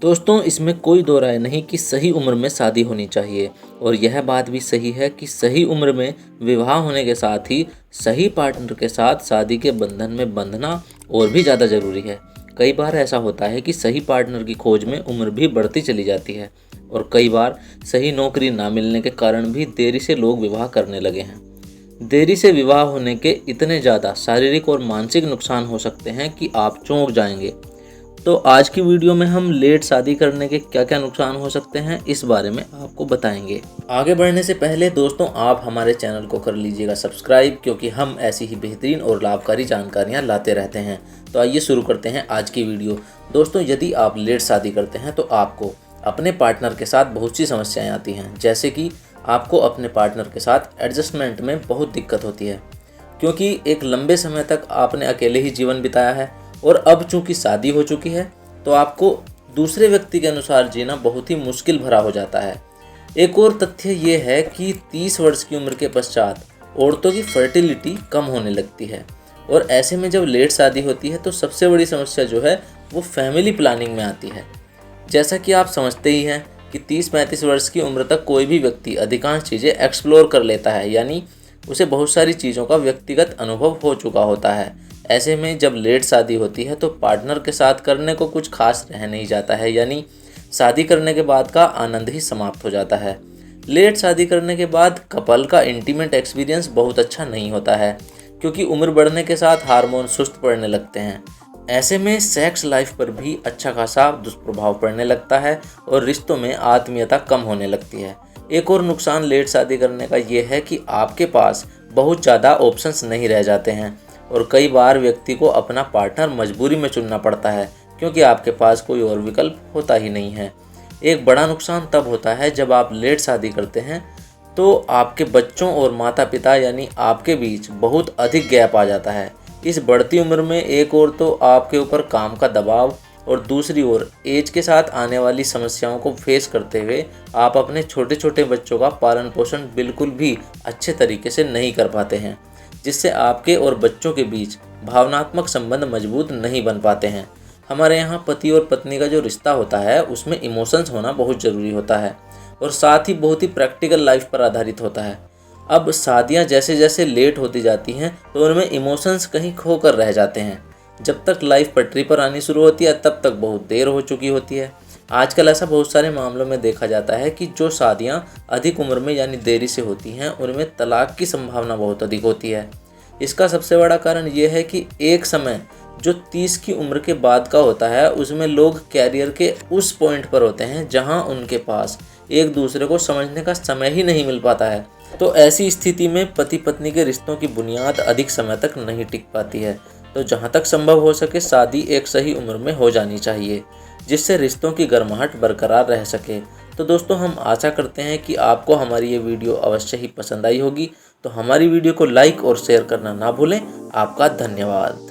दोस्तों, इसमें कोई दो राय नहीं कि सही उम्र में शादी होनी चाहिए और यह बात भी सही है कि सही उम्र में विवाह होने के साथ ही सही पार्टनर के साथ शादी के बंधन में बंधना और भी ज़्यादा ज़रूरी है। कई बार ऐसा होता है कि सही पार्टनर की खोज में उम्र भी बढ़ती चली जाती है और कई बार सही नौकरी ना मिलने के कारण भी देरी से लोग विवाह करने लगे हैं। देरी से विवाह होने के इतने ज़्यादा शारीरिक और मानसिक नुकसान हो सकते हैं कि आप चौंक जाएंगे। तो आज की वीडियो में हम लेट शादी करने के क्या क्या नुकसान हो सकते हैं इस बारे में आपको बताएंगे। आगे बढ़ने से पहले दोस्तों, आप हमारे चैनल को कर लीजिएगा सब्सक्राइब, क्योंकि हम ऐसी ही बेहतरीन और लाभकारी जानकारियां लाते रहते हैं। तो आइए शुरू करते हैं आज की वीडियो। दोस्तों, यदि आप लेट शादी करते हैं तो आपको अपने पार्टनर के साथ बहुत सी समस्याएँ आती हैं, जैसे कि आपको अपने पार्टनर के साथ एडजस्टमेंट में बहुत दिक्कत होती है, क्योंकि एक लंबे समय तक आपने अकेले ही जीवन बिताया है और अब चूंकि शादी हो चुकी है तो आपको दूसरे व्यक्ति के अनुसार जीना बहुत ही मुश्किल भरा हो जाता है। एक और तथ्य ये है कि 30 वर्ष की उम्र के पश्चात औरतों की फर्टिलिटी कम होने लगती है और ऐसे में जब लेट शादी होती है तो सबसे बड़ी समस्या जो है वो फैमिली प्लानिंग में आती है। जैसा कि आप समझते ही हैं कि 30-35 वर्ष की उम्र तक कोई भी व्यक्ति अधिकांश चीज़ें एक्सप्लोर कर लेता है, यानी उसे बहुत सारी चीज़ों का व्यक्तिगत अनुभव हो चुका होता है। ऐसे में जब लेट शादी होती है तो पार्टनर के साथ करने को कुछ खास रह नहीं जाता है, यानी शादी करने के बाद का आनंद ही समाप्त हो जाता है। लेट शादी करने के बाद कपल का इंटीमेट एक्सपीरियंस बहुत अच्छा नहीं होता है, क्योंकि उम्र बढ़ने के साथ हार्मोन सुस्त पड़ने लगते हैं। ऐसे में सेक्स लाइफ पर भी अच्छा खासा दुष्प्रभाव पड़ने लगता है और रिश्तों में आत्मीयता कम होने लगती है। एक और नुकसान लेट शादी करने का ये है कि आपके पास बहुत ज़्यादा ऑप्शंस नहीं रह जाते हैं और कई बार व्यक्ति को अपना पार्टनर मजबूरी में चुनना पड़ता है, क्योंकि आपके पास कोई और विकल्प होता ही नहीं है। एक बड़ा नुकसान तब होता है जब आप लेट शादी करते हैं तो आपके बच्चों और माता पिता यानी आपके बीच बहुत अधिक गैप आ जाता है। इस बढ़ती उम्र में एक और तो आपके ऊपर काम का दबाव और दूसरी ओर एज के साथ आने वाली समस्याओं को फेस करते हुए आप अपने छोटे छोटे बच्चों का पालन पोषण बिल्कुल भी अच्छे तरीके से नहीं कर पाते हैं, जिससे आपके और बच्चों के बीच भावनात्मक संबंध मजबूत नहीं बन पाते हैं। हमारे यहाँ पति और पत्नी का जो रिश्ता होता है उसमें इमोशंस होना बहुत ज़रूरी होता है और साथ ही बहुत ही प्रैक्टिकल लाइफ पर आधारित होता है। अब शादियाँ जैसे जैसे लेट होती जाती हैं तो उनमें इमोशंस कहीं खो कर रह जाते हैं। जब तक लाइफ पटरी पर आनी शुरू होती है तब तक बहुत देर हो चुकी होती है। आजकल ऐसा बहुत सारे मामलों में देखा जाता है कि जो शादियां अधिक उम्र में यानी देरी से होती हैं उनमें तलाक की संभावना बहुत अधिक होती है। इसका सबसे बड़ा कारण ये है कि एक समय जो 30 की उम्र के बाद का होता है उसमें लोग कैरियर के उस पॉइंट पर होते हैं जहां उनके पास एक दूसरे को समझने का समय ही नहीं मिल पाता है। तो ऐसी स्थिति में पति पत्नी के रिश्तों की बुनियाद अधिक समय तक नहीं टिक पाती है। तो जहाँ तक संभव हो सके शादी एक सही उम्र में हो जानी चाहिए, जिससे रिश्तों की गर्माहट बरकरार रह सके। तो दोस्तों, हम आशा करते हैं कि आपको हमारी ये वीडियो अवश्य ही पसंद आई होगी। तो हमारी वीडियो को लाइक और शेयर करना ना भूलें। आपका धन्यवाद।